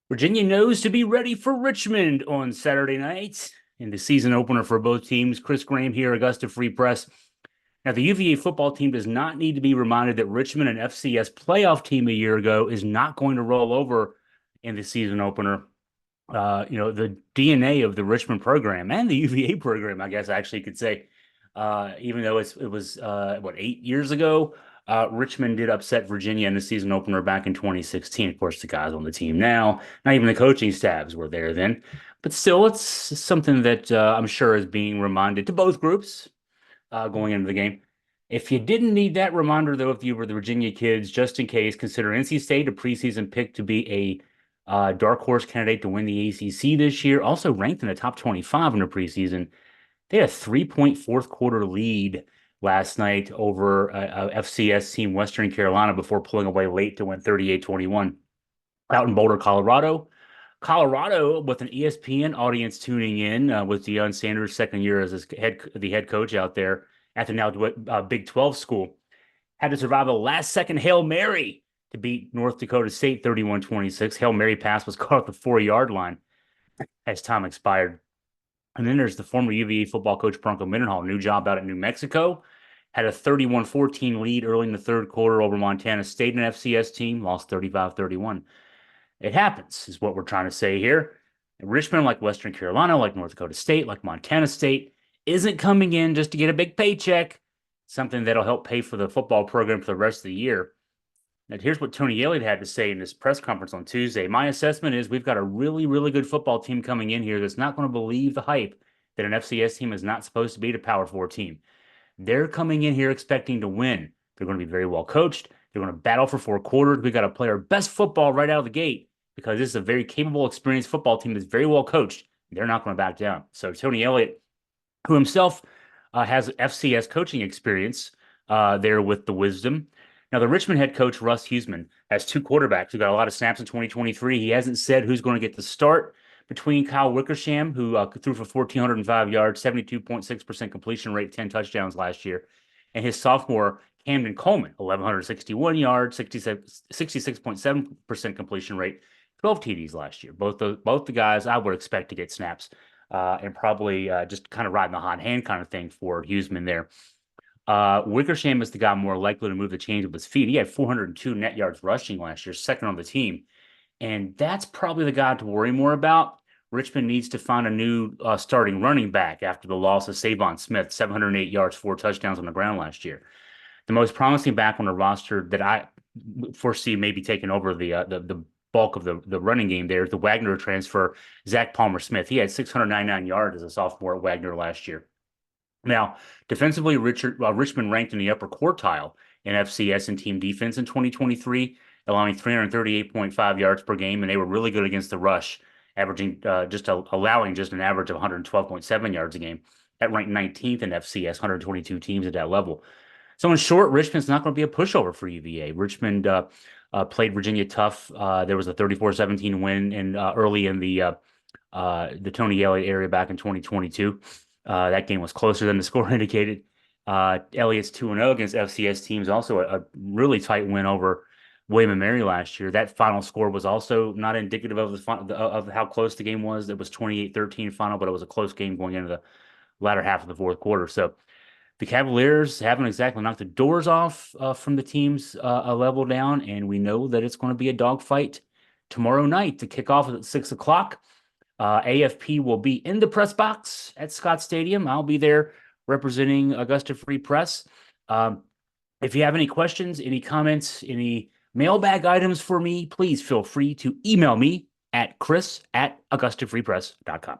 Virginia knows to be ready for Richmond on Saturday night in the season opener for both teams. Chris Graham here, Augusta Free Press. Now, the UVA football team does not need to be reminded that Richmond, an FCS playoff team a year ago, is not going to roll over in the season opener. The DNA of the Richmond program and the UVA program, I guess I actually could say, even though it was 8 years ago, Richmond did upset Virginia in the season opener back in 2016. Of course, the guys on the team now, not even the coaching staffs were there then, but still, it's something that I'm sure is being reminded to both groups going into the game. If you didn't need that reminder, though, if you were the Virginia kids, just in case, consider NC State a preseason pick to be a dark horse candidate to win the ACC this year. Also ranked in the top 25 in the preseason. They had a 3-point fourth quarter lead last night over a FCS team, Western Carolina, before pulling away late to win 38-21 out in Boulder, Colorado. Colorado, with an ESPN audience tuning in, with Deion Sanders' second year as the head coach out there at the now Big 12 school, had to survive a last-second Hail Mary to beat North Dakota State 31-26. Hail Mary pass was caught at the 4-yard line as time expired. And then there's the former UVA football coach Bronco Mendenhall, new job out at New Mexico. Had a 31-14 lead early in the third quarter over Montana State, an FCS team, lost 35-31. It happens, is what we're trying to say here. Richmond, like Western Carolina, like North Dakota State, like Montana State, isn't coming in just to get a big paycheck, something that'll help pay for the football program for the rest of the year. Now, here's what Tony Elliott had to say in this press conference on Tuesday. My assessment is we've got a really, really good football team coming in here that's not going to believe the hype that an FCS team is not supposed to be a Power 4 team. They're coming in here expecting to win. They're going to be very well coached. They're going to battle for 4 quarters. We got to play our best football right out of the gate because this is a very capable, experienced football team that's very well coached. They're not going to back down. So Tony Elliott, who himself has FCS coaching experience there with the Wisdom. Now, the Richmond head coach, Russ Huesman, has two quarterbacks who got a lot of snaps in 2023. He hasn't said who's going to get the start between Kyle Wickersham, who threw for 1,405 yards, 72.6% completion rate, 10 touchdowns last year, and his sophomore, Camden Coleman, 1,161 yards, 66.7% completion rate, 12 TDs last year. Both the guys I would expect to get snaps and probably just kind of riding the hot hand kind of thing for Huesman there. Wickersham is the guy more likely to move the chains with his feet. He had 402 net yards rushing last year, second on the team. And that's probably the guy to worry more about. Richmond needs to find a new starting running back after the loss of Savon Smith, 708 yards, 4 touchdowns on the ground last year. The most promising back on the roster that I foresee maybe taking over the bulk of the running game there is the Wagner transfer, Zach Palmer Smith. He had 699 yards as a sophomore at Wagner last year. Now, defensively, Richmond ranked in the upper quartile in FCS and team defense in 2023, allowing 338.5 yards per game, and they were really good against the rush, averaging allowing just an average of 112.7 yards a game. That ranked 19th in FCS, 122 teams at that level. So in short, Richmond's not going to be a pushover for UVA. Richmond played Virginia tough. There was a 34-17 win early in the Tony Elliott area back in 2022. That game was closer than the score indicated. Elliott's 2-0 against FCS teams, also a really tight win over William & Mary last year. That final score was also not indicative of how close the game was. It was 28-13 final, but it was a close game going into the latter half of the fourth quarter. So the Cavaliers haven't exactly knocked the doors off from the teams a level down, and we know that it's going to be a dogfight tomorrow night to kick off at 6 o'clock. AFP will be in the press box at Scott Stadium. I'll be there representing Augusta Free Press. If you have any questions, any comments, any mailbag items for me, please feel free to email me at chris@augustafreepress.com.